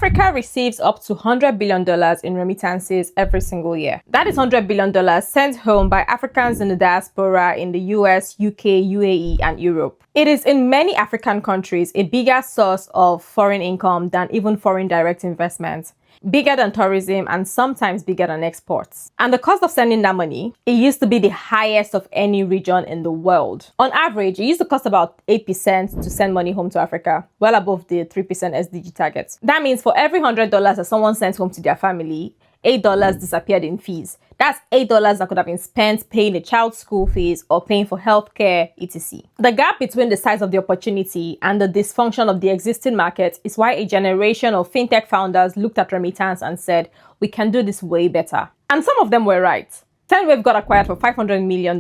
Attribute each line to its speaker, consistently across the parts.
Speaker 1: Africa receives up to $100 billion in remittances every single year. That is $100 billion sent home by Africans in the diaspora in the US, UK, UAE, and Europe. It is in many African countries a bigger source of foreign income than even foreign direct investment, bigger than tourism, and sometimes bigger than exports. And the cost of sending that money, it used to be the highest of any region in the world. On average, it used to cost about 8% to send money home to Africa, well above the 3% SDG target. That means for every $100 that someone sent home to their family, $8 disappeared in fees. That's $8 that could have been spent paying a child's school fees or paying for healthcare, etc. The gap between the size of the opportunity and the dysfunction of the existing market is why a generation of fintech founders looked at remittance and said, we can do this way better. And some of them were right. Sendwave got acquired for $500 million.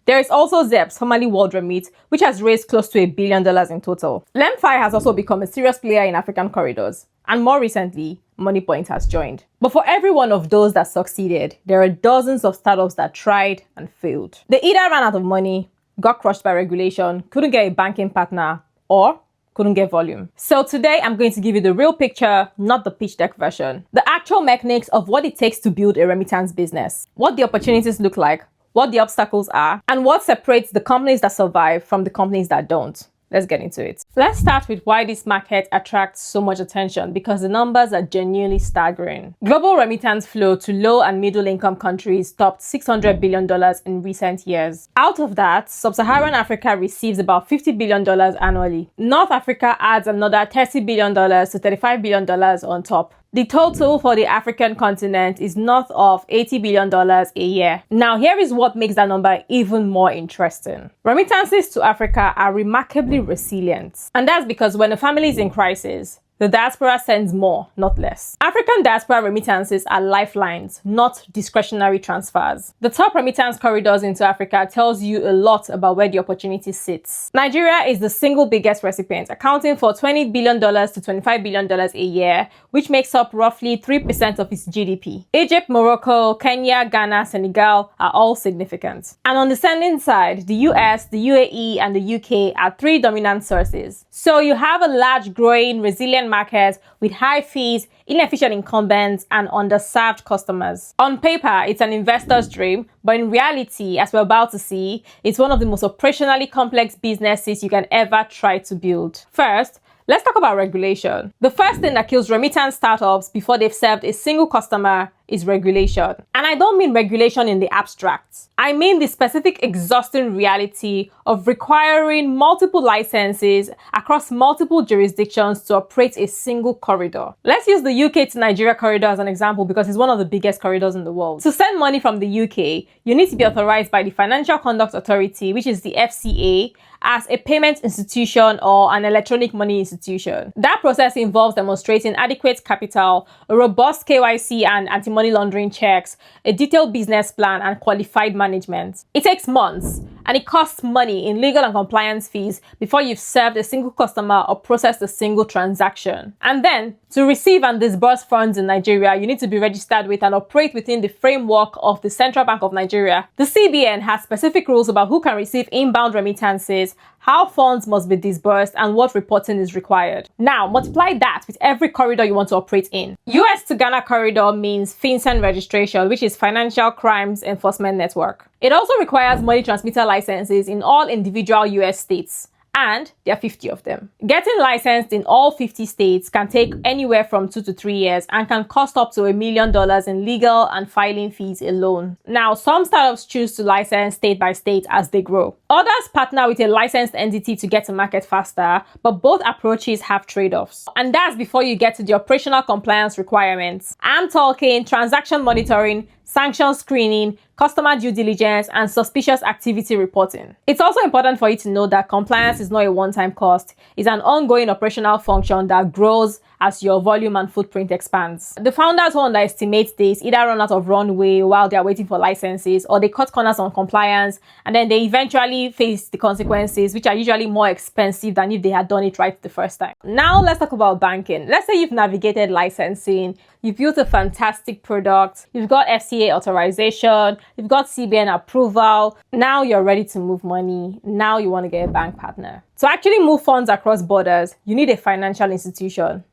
Speaker 1: There is also Zepz, formerly World Remit, which has raised close to $1 billion in total. LemFi has also become a serious player in African corridors. And more recently, MoneyPoint has joined. But for every one of those that succeeded, there are dozens of startups that tried and failed. They either ran out of money, got crushed by regulation, couldn't get a banking partner, or couldn't get volume. So today I'm going to give you the real picture, not the pitch deck version. The actual mechanics of what it takes to build a remittance business, what the opportunities look like, what the obstacles are, and what separates the companies that survive from the companies that don't. Let's get into it. Let's start with why this market attracts so much attention, because the numbers are genuinely staggering. Global remittance flow to low and middle income countries topped $600 billion in recent years. Out of that, Sub-Saharan Africa receives about $50 billion annually. North Africa adds another $30 billion to $35 billion on top. The total for the African continent is north of $80 billion a year. Now, here is what makes that number even more interesting. Remittances to Africa are remarkably resilient. And that's because when a family is in crisis, the diaspora sends more, not less. African diaspora remittances are lifelines, not discretionary transfers. The top remittance corridors into Africa tells you a lot about where the opportunity sits. Nigeria is the single biggest recipient, accounting for $20 billion to $25 billion a year, which makes up roughly 3% of its GDP. Egypt, Morocco, Kenya, Ghana, Senegal are all significant. And on the sending side, the US, the UAE, and the UK are three dominant sources. So you have a large, growing, resilient market with high fees, inefficient incumbents, and underserved customers. On paper, it's an investor's dream, but in reality, as we're about to see, it's one of the most operationally complex businesses you can ever try to build. First, let's talk about regulation. The first thing that kills remittance startups before they've served a single customer is regulation. And I don't mean regulation in the abstract. I mean the specific exhausting reality of requiring multiple licenses across multiple jurisdictions to operate a single corridor. Let's use the UK to Nigeria corridor as an example because it's one of the biggest corridors in the world. To send money from the UK, you need to be authorized by the Financial Conduct Authority, which is the FCA, as a payment institution or an electronic money institution. That process involves demonstrating adequate capital, a robust KYC and anti-money laundering checks, a detailed business plan, and qualified management. It takes months, and it costs money in legal and compliance fees before you've served a single customer or processed a single transaction. And then, to receive and disburse funds in Nigeria, you need to be registered with and operate within the framework of the Central Bank of Nigeria. The CBN has specific rules about who can receive inbound remittances, how funds must be disbursed, and what reporting is required. Now, multiply that with every corridor you want to operate in. US to Ghana corridor means FinCEN registration, which is Financial Crimes Enforcement Network. It also requires money transmitter licenses in all individual US states. And there are 50 of them. Getting licensed in all 50 states can take anywhere from 2 to 3 years and can cost up to $1 million in legal and filing fees alone. Now, some startups choose to license state by state as they grow. Others partner with a licensed entity to get to market faster, but both approaches have trade-offs. And that's before you get to the operational compliance requirements. I'm talking transaction monitoring, sanction screening, customer due diligence, and suspicious activity reporting. It's also important for you to know that compliance is not a one-time cost. It's an ongoing operational function that grows as your volume and footprint expands. The founders who underestimate this either run out of runway while they're waiting for licenses, or they cut corners on compliance, and then they eventually face the consequences, which are usually more expensive than if they had done it right the first time. Now let's talk about banking. Let's say you've navigated licensing, you've built a fantastic product, you've got FCA authorization, you've got CBN approval. Now you're ready to move money. Now you want to get a bank partner. To actually move funds across borders, you need a financial institution.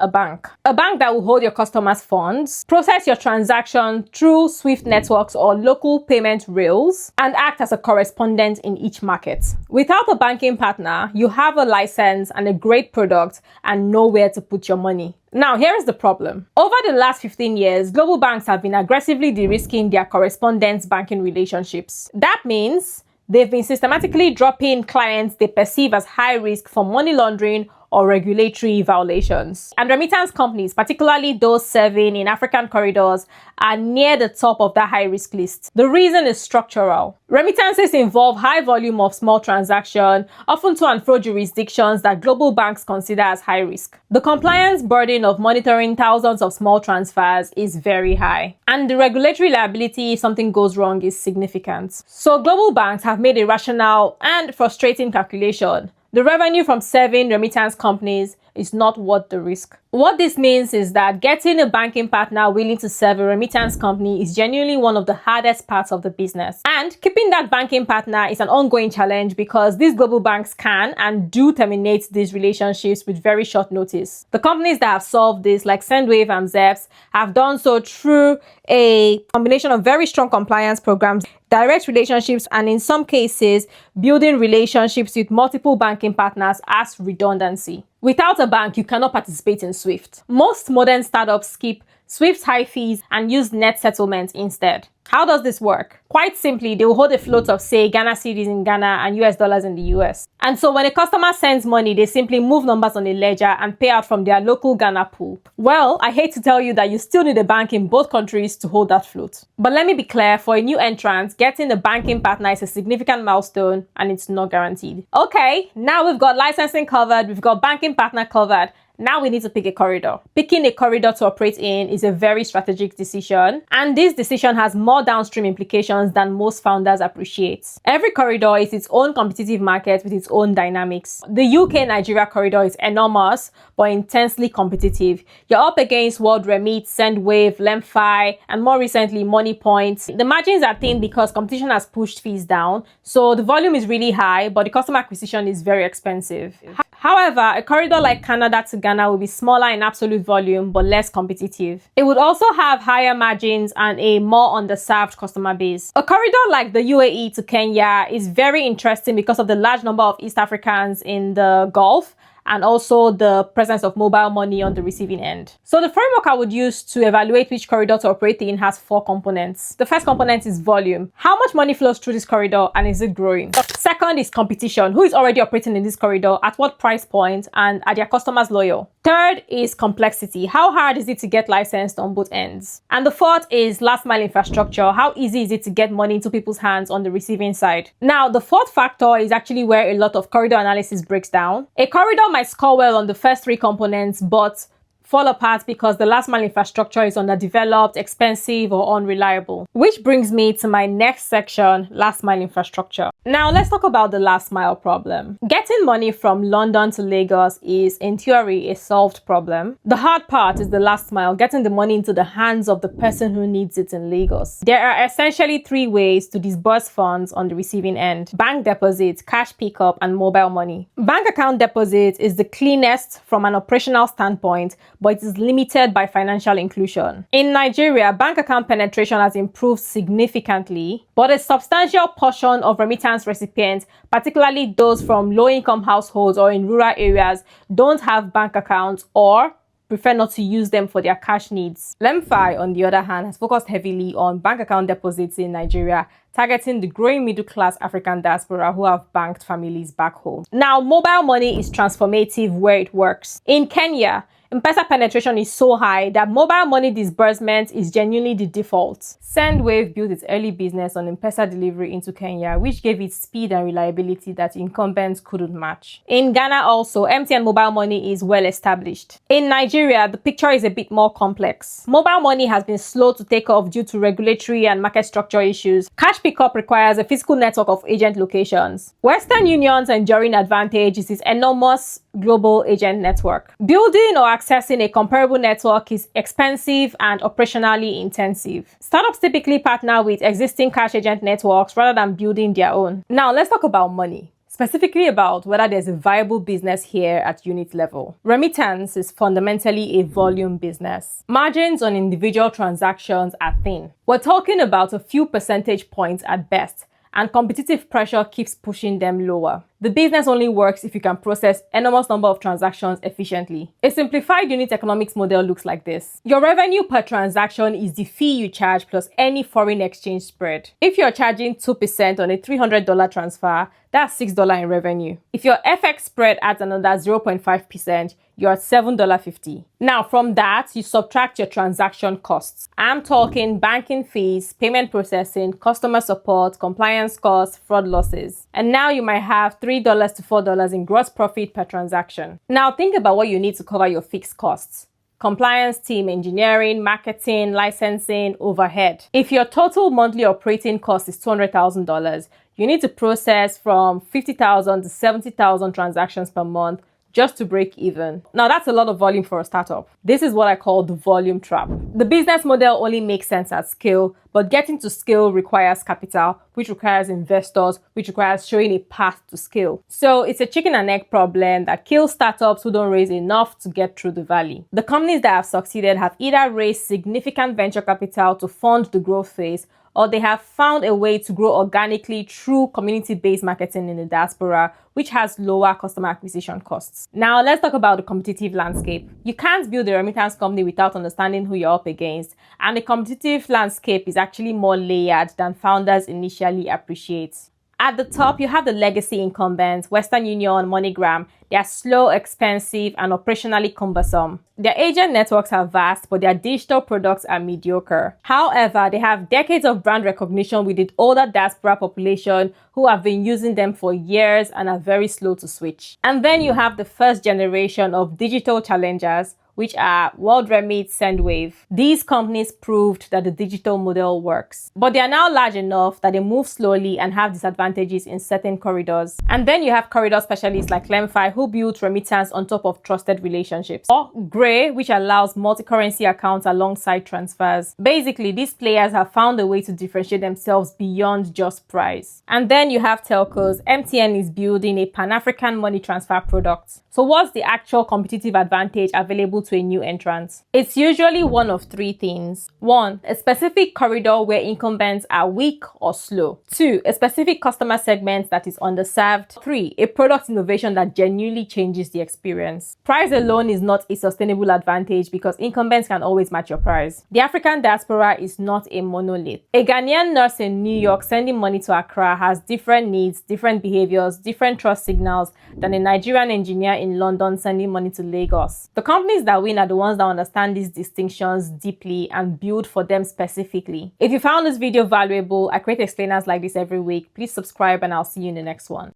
Speaker 1: A bank. A bank that will hold your customers' funds, process your transaction through SWIFT networks or local payment rails, and act as a correspondent in each market. Without a banking partner, you have a license and a great product and nowhere to put your money. Now, here is the problem. Over the last 15 years, global banks have been aggressively de-risking their correspondent banking relationships. That means they've been systematically dropping clients they perceive as high risk for money laundering or regulatory violations. And remittance companies, particularly those serving in African corridors, are near the top of that high-risk list. The reason is structural. Remittances involve high volume of small transactions, often to and fro jurisdictions that global banks consider as high risk. The compliance burden of monitoring thousands of small transfers is very high, and the regulatory liability if something goes wrong is significant. So global banks have made a rational and frustrating calculation. The revenue from serving remittance companies is not worth the risk. What this means is that getting a banking partner willing to serve a remittance company is genuinely one of the hardest parts of the business. And keeping that banking partner is an ongoing challenge because these global banks can and do terminate these relationships with very short notice. The companies that have solved this, like Sendwave and Zepz, have done so through a combination of very strong compliance programs, direct relationships, and in some cases, building relationships with multiple banking partners as redundancy. Without a bank, you cannot participate in SWIFT. Most modern startups skip SWIFT's high fees and use net settlement instead. How does this work? Quite simply, they will hold a float of, say, Ghana cedis in Ghana and US dollars in the US. And so when a customer sends money, they simply move numbers on a ledger and pay out from their local Ghana pool. Well, I hate to tell you that you still need a bank in both countries to hold that float. But let me be clear, for a new entrant, getting a banking partner is a significant milestone and it's not guaranteed. Okay, now we've got licensing covered, we've got banking partner covered. Now we need to pick a corridor. Picking a corridor to operate in is a very strategic decision, and this decision has more downstream implications than most founders appreciate. Every corridor is its own competitive market with its own dynamics. The UK-Nigeria corridor is enormous, but intensely competitive. You're up against World Remit, Sendwave, LemFi, and more recently, MoneyPoint. The margins are thin because competition has pushed fees down, so the volume is really high, but the customer acquisition is very expensive. However, a corridor like Canada to Ghana will be smaller in absolute volume but less competitive. It would also have higher margins and a more underserved customer base. A corridor like the UAE to Kenya is very interesting because of the large number of East Africans in the Gulf and also the presence of mobile money on the receiving end. So the framework I would use to evaluate which corridor to operate in has 4 components. The first component is volume. How much money flows through this corridor and is it growing? Second is competition. Who is already operating in this corridor, at what price point, and are their customers loyal? Third is complexity. How hard is it to get licensed on both ends? And the fourth is last mile infrastructure. How easy is it to get money into people's hands on the receiving side? Now, the fourth factor is actually where a lot of corridor analysis breaks down. A corridor might score well on the first 3 components, but fall apart because the last mile infrastructure is underdeveloped, expensive, or unreliable. Which brings me to my next section, last mile infrastructure. Now let's talk about the last mile problem. Getting money from London to Lagos is, in theory, a solved problem. The hard part is the last mile, getting the money into the hands of the person who needs it in Lagos. There are essentially 3 ways to disburse funds on the receiving end: bank deposit, cash pickup, and mobile money. Bank account deposit is the cleanest from an operational standpoint, but it is limited by financial inclusion. In Nigeria, bank account penetration has improved significantly, but a substantial portion of remittance recipients, particularly those from low-income households or in rural areas, don't have bank accounts or prefer not to use them for their cash needs. LemFi, on the other hand, has focused heavily on bank account deposits in Nigeria, targeting the growing middle-class African diaspora who have banked families back home. Now, mobile money is transformative where it works. In Kenya, M-Pesa penetration is so high that mobile money disbursement is genuinely the default. Sendwave built its early business on M-Pesa delivery into Kenya, which gave it speed and reliability that incumbents couldn't match. In Ghana also, MTN mobile money is well established. In Nigeria, the picture is a bit more complex. Mobile money has been slow to take off due to regulatory and market structure issues. Cash pickup requires a physical network of agent locations. Western Union's enduring advantage is its enormous global agent network. Building or accessing a comparable network is expensive and operationally intensive. Startups typically partner with existing cash agent networks rather than building their own. Now let's talk about money. specifically about whether there's a viable business here at unit level. Remittance is fundamentally a volume business. Margins on individual transactions are thin. We're talking about a few percentage points at best, and competitive pressure keeps pushing them lower. The business only works if you can process enormous number of transactions efficiently. A simplified unit economics model looks like this. Your revenue per transaction is the fee you charge plus any foreign exchange spread. If you're charging 2% on a $300 transfer, that's $6 in revenue. If your FX spread adds another 0.5%, you're at $7.50. Now from that, you subtract your transaction costs. I'm talking banking fees, payment processing, customer support, compliance costs, fraud losses. And now you might have $3 to $4 in gross profit per transaction. Now think about what you need to cover your fixed costs. Compliance team, engineering, marketing, licensing, overhead. If your total monthly operating cost is $200,000, you need to process from 50,000 to 70,000 transactions per month just to break even. Now that's a lot of volume for a startup. This is what I call the volume trap. The business model only makes sense at scale, but getting to scale requires capital, which requires investors, which requires showing a path to scale. So it's a chicken and egg problem that kills startups who don't raise enough to get through the valley. The companies that have succeeded have either raised significant venture capital to fund the growth phase, or they have found a way to grow organically through community-based marketing in the diaspora, which has lower customer acquisition costs. Now, let's talk about the competitive landscape. You can't build a remittance company without understanding who you're up against, and the competitive landscape is actually more layered than founders initially appreciate. At the top, you have the legacy incumbents, Western Union, MoneyGram. They are slow, expensive, and operationally cumbersome. Their agent networks are vast, but their digital products are mediocre. However, they have decades of brand recognition with the older diaspora population who have been using them for years and are very slow to switch. And then you have the first generation of digital challengers, which are WorldRemit, Sendwave. These companies proved that the digital model works, but they are now large enough that they move slowly and have disadvantages in certain corridors. And then you have corridor specialists like LemFi who built remittance on top of trusted relationships, or Gray, which allows multi-currency accounts alongside transfers. Basically, these players have found a way to differentiate themselves beyond just price. And then you have telcos. MTN is building a Pan-African money transfer product. So what's the actual competitive advantage available to a new entrant? It's usually one of three things. 1, a specific corridor where incumbents are weak or slow. 2, a specific customer segment that is underserved. 3, a product innovation that genuinely changes the experience. Price alone is not a sustainable advantage because incumbents can always match your price. The African diaspora is not a monolith. A Ghanaian nurse in New York sending money to Accra has different needs, different behaviors, different trust signals than a Nigerian engineer in London sending money to Lagos. The companies that win are the ones that understand these distinctions deeply and build for them specifically. If you found this video valuable, I create explainers like this every week. Please subscribe and I'll see you in the next one.